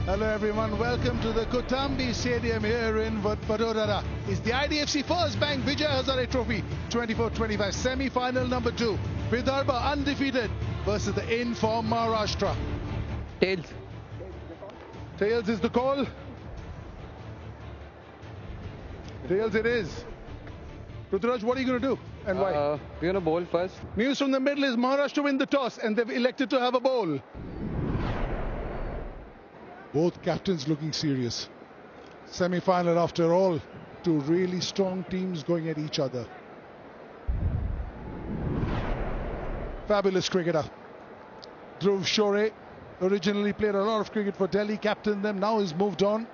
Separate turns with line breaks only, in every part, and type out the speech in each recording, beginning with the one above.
Hello everyone, welcome to the Kotambi Stadium here in Vadodara. It's the IDFC First Bank Vijay Hazare Trophy 24-25 semi-final number 2. Vidarbha undefeated versus the in-form Maharashtra.
Tails.
Tails is the call. Tails it is. Prithviraj, what are you going to do and why?
We're going to bowl first.
News from the middle is Maharashtra win the toss and they've elected to have a bowl. Both captains looking serious. Semi-final after all. Two really strong teams going at each other. Fabulous cricketer. Dhruv Shore originally played a lot of cricket for Delhi, captained them, now he's moved on.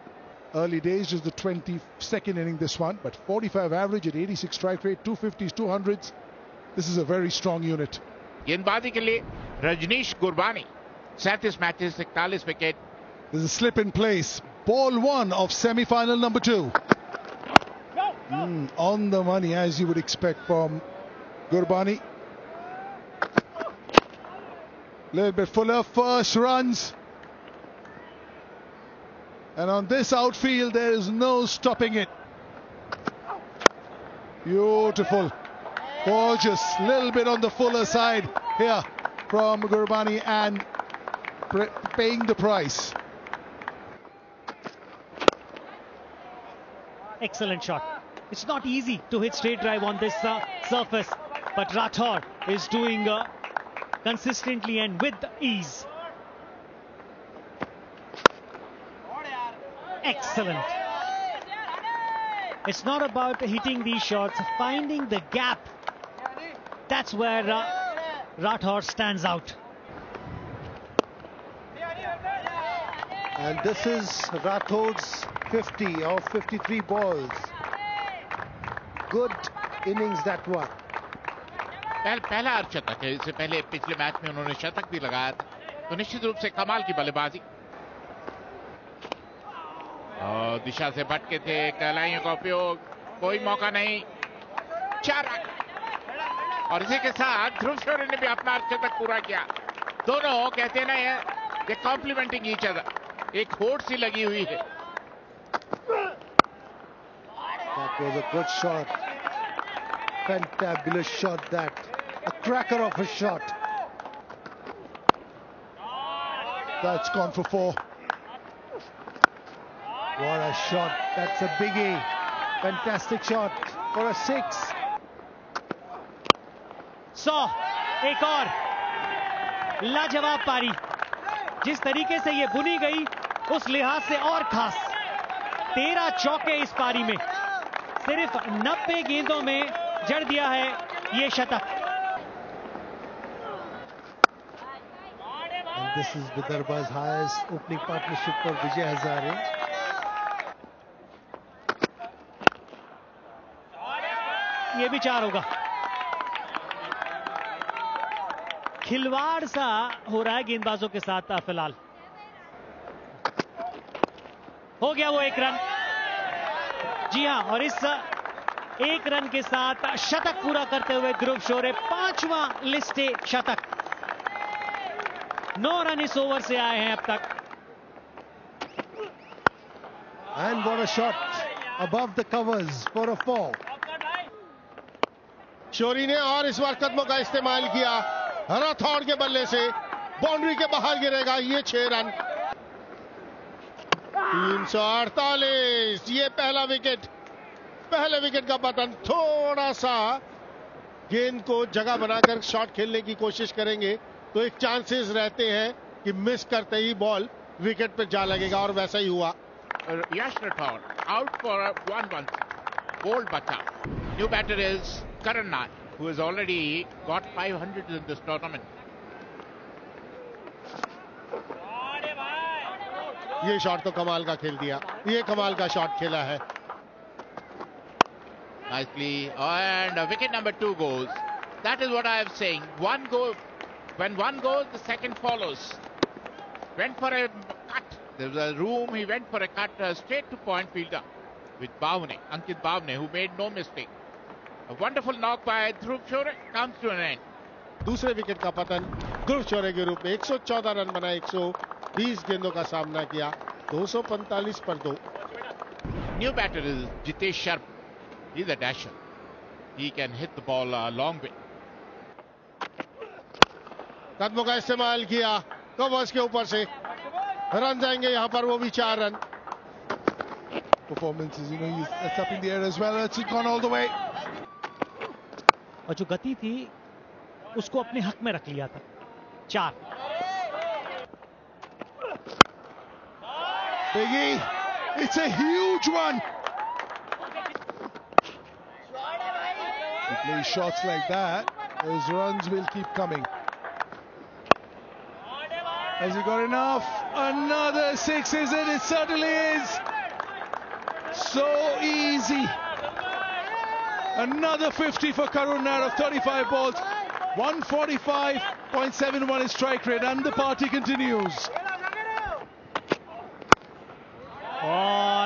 Early days, just the 22nd inning this one, but 45 average at 86 strike rate, 250s, 200s. This is a very strong unit.
गेंदबाजी के लिए Rajneesh Gurbani 37 matches 41 wicket.
There's a slip in place. Ball one of semi-final number 2. On the money, as you would expect from Gurbani. Little bit fuller, first runs. And on this outfield, there is no stopping it. Beautiful. Gorgeous. Little bit on the fuller side here from Gurbani and paying the price.
Excellent shot. It's not easy to hit straight drive on this surface, but Rathore is doing consistently and with ease. Excellent. It's not about hitting these shots, finding the gap. That's where Rathore stands out.
And this is Rathore's 50 of 53 balls. Good innings that one.
पहला अर्धशतक है. इससे पहले पिछले match में उन्होंने शतक भी लगाया था, तो निश्चित रूप से कमाल की बल्लेबाजी. दिशा से भटके थे, कहलाइयों का उपयोग, कोई मौका नहीं, 4 रन. और इसी के साथ ध्रुव शोरे ने भी अपना अर्धशतक पूरा किया. दोनों कहते हैं ना, ये कॉम्प्लीमेंटिंग ईच अदर. एक होड़ सी लगी हुई है.
That was a good shot. Fantabulous shot that. A cracker of a shot.
That's gone for 4.
What a shot. That's a biggie. Fantastic shot for a 6.
100. एक और लाजवाब पारी. जिस तरीके से ये बुनी गई, उस लिहाज से और खास. 13 चौके इस पारी में. सिर्फ 90 गेंदों में जड़ दिया है ये शतक.
And this is Vidarbha's highest opening partnership for Vijay Hazare.
ये भी 4 होगा. खिलवाड़ सा हो रहा है गेंदबाजों के साथ फिलहाल. हो गया वो 1 रन. जी हां, और इस 1 रन के साथ शतक पूरा करते हुए ध्रुव शोरे 5वां लिस्ट ए शतक. 9 रन इस ओवर से आए हैं अब तक.
And what a shot above the covers for a 4.
शोरी ने और इस बार कदमों का इस्तेमाल किया. राठौड़ के बल्ले से बाउंड्री के बाहर गिरेगा. ये 6 रन. 348. ये पहला विकेट. पहले विकेट का पतन. थोड़ा सा गेंद को जगह बनाकर शॉट खेलने की कोशिश करेंगे तो एक चांसेस रहते हैं कि मिस करते ही बॉल विकेट पर जा लगेगा, और वैसा ही हुआ.
Yash Rathore out for 1 bowled बचा. New batter is Karan Nair, who has already got 500 in this tournament.
ये शॉट तो कमाल का खेल दिया. ये कमाल का शॉट खेला है.
Nicely, and wicket number 2 goes. That is what I am saying. One go, when one goes, the second follows. Went for a cut. There was a room. He went for a cut straight to point fielder with Bhavne, Ankit Bhavne, who made no mistake. A wonderful knock by Dhruv Shore comes to an end.
दूसरे wicket का पतन ध्रुव शोरे के रूप में 114 run बना, 120 गेंदों का सामना किया. 245 पर 2.
New batter is Jitesh Sharma. He's a dasher. He can hit the ball a long way.
कदमों का इस्तेमाल किया कवर्स के ऊपर से. रन जाएंगे यहां पर, वो भी 4 run.
Performances, that's up in the air as well. It's gone all the way.
और जो गति थी उसको अपने हक में रख लिया था. 4.
Biggie, it's a huge one. He plays shots like that, those runs will keep coming. Has he got enough? Another 6, is it? It certainly is. So easy. Another 50 for Karun Nair of 35 balls. 145.71 is strike rate, and the party continues.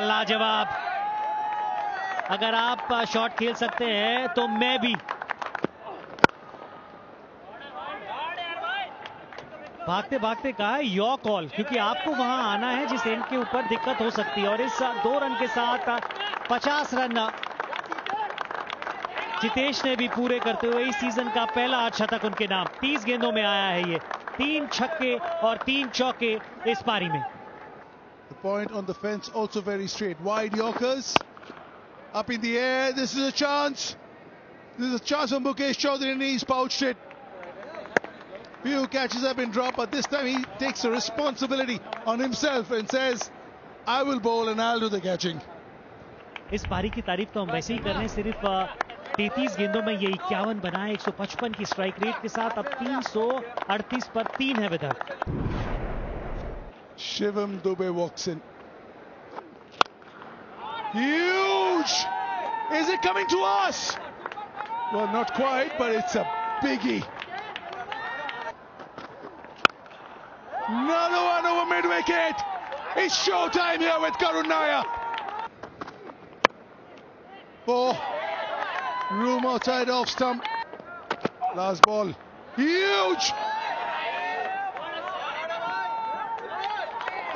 लाजवाब. अगर आप shot खेल सकते हैं तो मैं भी. भागते भागते कहा योर कॉल, क्योंकि आपको वहां आना है जिस एंड के ऊपर दिक्कत हो सकती है. और इस 2 रन के साथ 50 रन जितेश ने भी पूरे करते हुए इस सीजन का पहला अर्धशतक उनके नाम. 30 गेंदों में आया है ये. 3 छक्के और 3 चौके इस पारी में.
The point on the fence also very straight. Wide Yorkers. Up in the air. This is a chance. This is a chance for Mukesh Chaudhary, and he's pouched it. Few catches have been dropped, but this time he takes the responsibility on himself and says, I will bowl and I'll do the catching.
इस पारी की तारीफ तो हम वैसे ही कर रहे हैं. सिर्फ 33 गेंदों में ये 51 बनाए 155 की स्ट्राइक रेट के साथ. अब 338 पर 3 है Vidarbha.
Shivam Dube walks in. Huge! Is it coming to us? Well, not quite, but it's a biggie. Another one over mid-wicket. It's showtime here with Karun Nair. 4. Room outside off stump. Last ball. Huge!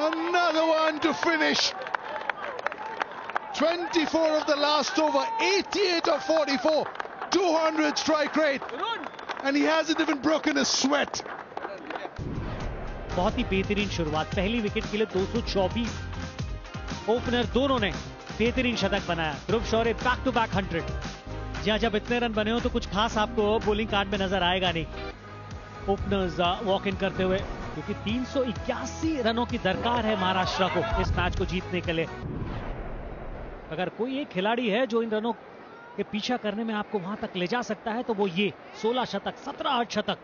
Another one to finish. 24 of the last over, 88 of 44, 200 strike rate, and he hasn't even broken a sweat.
बहुत ही बेहतरीन शुरुआत. पहली wicket के लिए 224. Opener दोनों ने बेहतरीन शतक बनाया. ध्रुव शौर्य बैक टू बैक 100. जहां जब इतने रन बने हो तो कुछ खास आपको बॉलिंग कार्ड में नजर आएगा नहीं. ओपनर्स वॉक इन करते हुए, क्योंकि 381 रनों की दरकार है महाराष्ट्र को इस मैच को जीतने के लिए. अगर कोई एक खिलाड़ी है जो इन रनों के पीछा करने में आपको वहां तक ले जा सकता है तो वो ये 16 शतक, 17 अर्धशतक.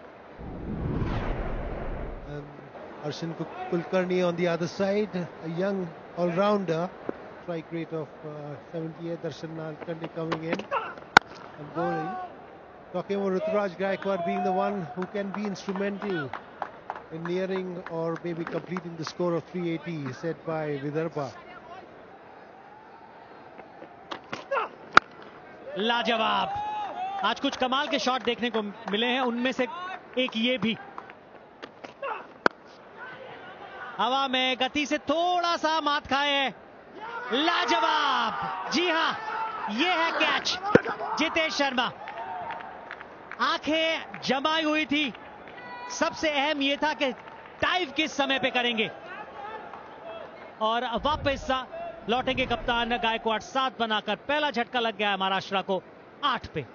Arshin Kulkarni on the other side, a young all-rounder. Strike rate of 78. Darshan Nalkande coming in and bowling. Talking about Ruturaj Gaikwad being the one who can be instrumental in nearing or maybe completing the score of 380, set by Vidarbha.
लाजवाब. आज कुछ कमाल के shot देखने को मिले हैं, उनमें से एक ये भी. हवा में गति से थोड़ा सा मात खाए हैं. लाजवाब. जी हां, ये है कैच. जितेश शर्मा आंखें जमाई हुई थी. सबसे अहम यह था कि डाइव किस समय पे करेंगे, और वापस लौटेंगे कप्तान गायकवाड. 7 बनाकर पहला झटका लग गया है महाराष्ट्र को 8 पे.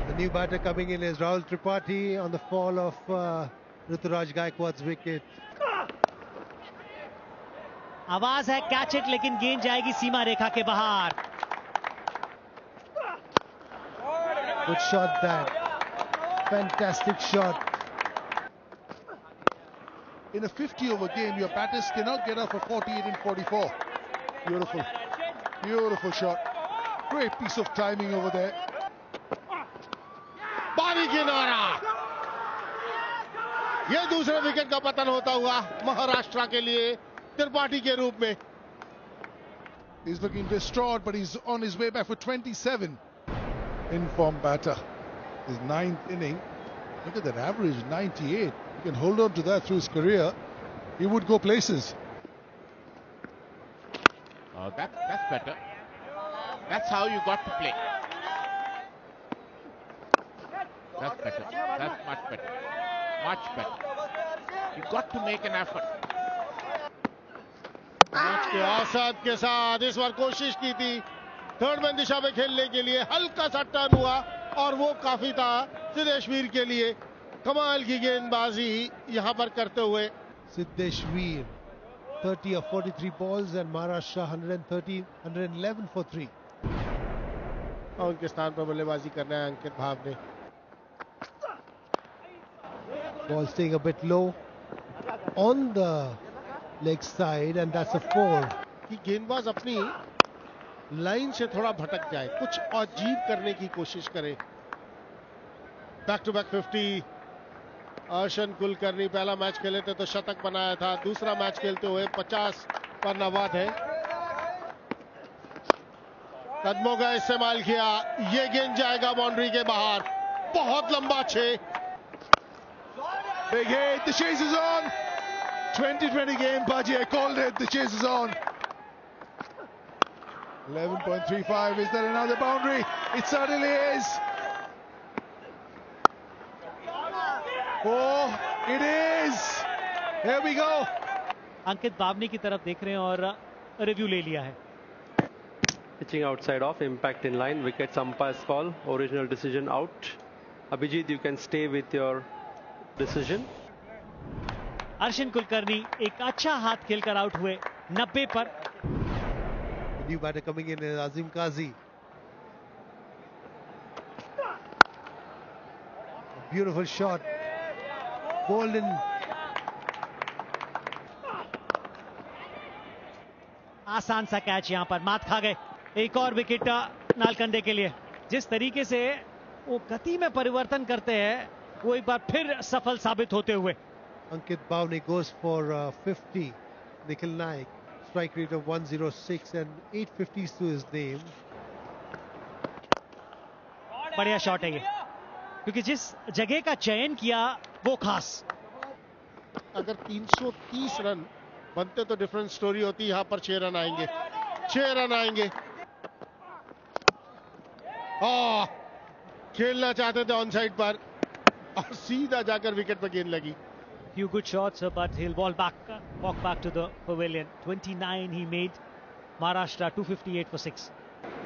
The new batter coming in is Rahul Tripathi on the fall of Ruturaj Gaikwad's wicket.
आवाज है कैच इट, लेकिन गेंद जाएगी सीमा रेखा के बाहर.
Good shot that. Fantastic shot.
In a 50-over game, your batters cannot get off for 48 and 44. Beautiful. Beautiful shot. Great piece of timing over there.
बारी किनारा. ये दूसरे विकेट का पतन होता हुआ महाराष्ट्र के लिए त्रिपाठी के रूप में.
He's looking distraught, but he's on his way back for 27. In-form batter. His 9th inning. Look at that average, 98. He can hold on to that through his career. He would go places.
Oh, that's better. That's how you got to play. That's better. That's much better. Much better. You got to make an effort.
Match के औसत के साथ इस बार कोशिश की थी third man दिशा में खेलने के लिए, हल्का सा टर्न हुआ और वो काफी था सिद्धेश्वर के लिए। कमाल की गेंदबाजी यहां पर करते हुए
Siddeshveer, 30 of 43 balls and Maharashtra 111 for 3.
और उनके स्थान पर बल्लेबाजी करना है अंकित भाव ने।
Ball staying a bit low on the leg side and that's a 4.
कि गेंदबाज अपनी लाइन से थोड़ा भटक जाए, कुछ अजीब करने की कोशिश करे। Back to back 50 Arshin Kulkarni पहला मैच खेले थे तो शतक बनाया था, दूसरा मैच खेलते हुए 50 पर नवाद है। कदमों का इस्तेमाल किया, ये गेंद जाएगा बाउंड्री के बाहर, बहुत लंबा 6।
Big hit, the chase is on. 20-20 game, Bhaji called it, the chase is on. 11.35, is there another boundary? It certainly is. Oh, it is. Here we go.
अंकित बावनी की तरफ देख रहे हैं और रिव्यू ले लिया है।
Pitching outside off, impact in line, wickets umpire's call, original decision out. Abhijit, you can stay with your decision.
Arshan Kulkarni एक अच्छा हाथ खेलकर आउट हुए 90 पर।
The new batter coming in is Azim Qazi. Beautiful shot. Bowled in.
आसान सा catch यहां पर मात खा गए। एक और विकेट नालकंडे के लिए। जिस तरीके से वो गति में परिवर्तन करते हैं वो एक बार फिर सफल साबित होते हुए।
Ankit Bhavne goes for 50. Nikhil Naik, strike rate of 106 and 850s to his name.
बढ़िया शॉट है ये, क्योंकि जिस जगह का चयन किया वो खास।
अगर 330 रन बनते तो डिफरेंट स्टोरी होती, यहां पर 6 रन आएंगे, 6 रन आएंगे। खेलना चाहते थे ऑन साइड पर और सीधा जाकर विकेट पर गेंद लगी।
Few good shots, but he'll walk back to the pavilion. 29 he made. Maharashtra 258 for 6.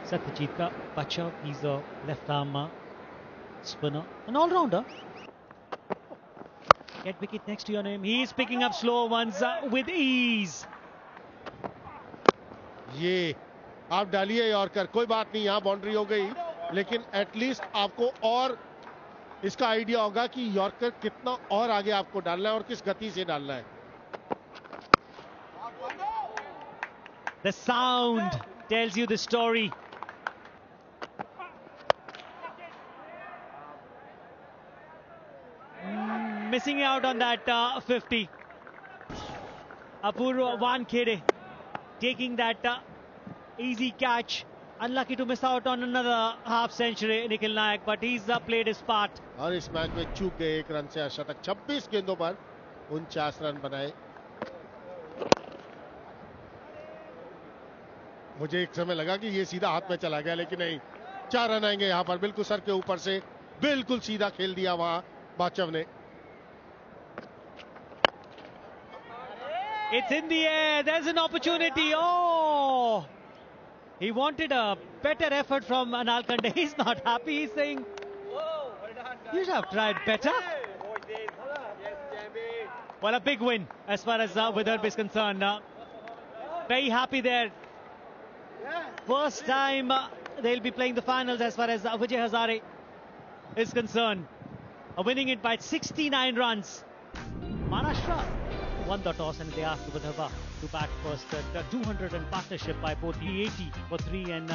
Satyajit ka bacha, he's a left arm spinner, an all-rounder. Get wicket next to your name. He's picking up slow ones with ease.
ये आप डालिए yorker, कोई बात नहीं, यहां boundary हो गई, लेकिन एटलीस्ट आपको और इसका आइडिया होगा कि यॉर्कर कितना और आगे आपको डालना है और किस गति से डालना है।
The sound tells you the story. Missing out on that 50. Apurva Wankhede taking that easy catch. Unlucky to miss out on another half century, Nikhil Naik, but he's played his part.
और इस match में चूक गए 1 run से शतक, 26 गेंदों पर 49 run बनाए। मुझे एक समय लगा कि ये सीधा हाथ में चला गया, लेकिन नहीं, 4 रन आएंगे यहां पर, बिल्कुल सर के ऊपर से बिल्कुल सीधा खेल दिया वहां बाचव ने।
It's in the air, there's an opportunity. Oh! He wanted a better effort from Nalkande. He's not happy. He's saying, you should have tried better. Well, a big win as far as Vidarbh is concerned. Very happy there. First time they'll be playing the finals as far as Vijay Hazare is concerned. Winning it by 69 runs. Maharashtra won the toss and they asked Vidarbh to bat first. 200 run partnership by both 80 for 3 and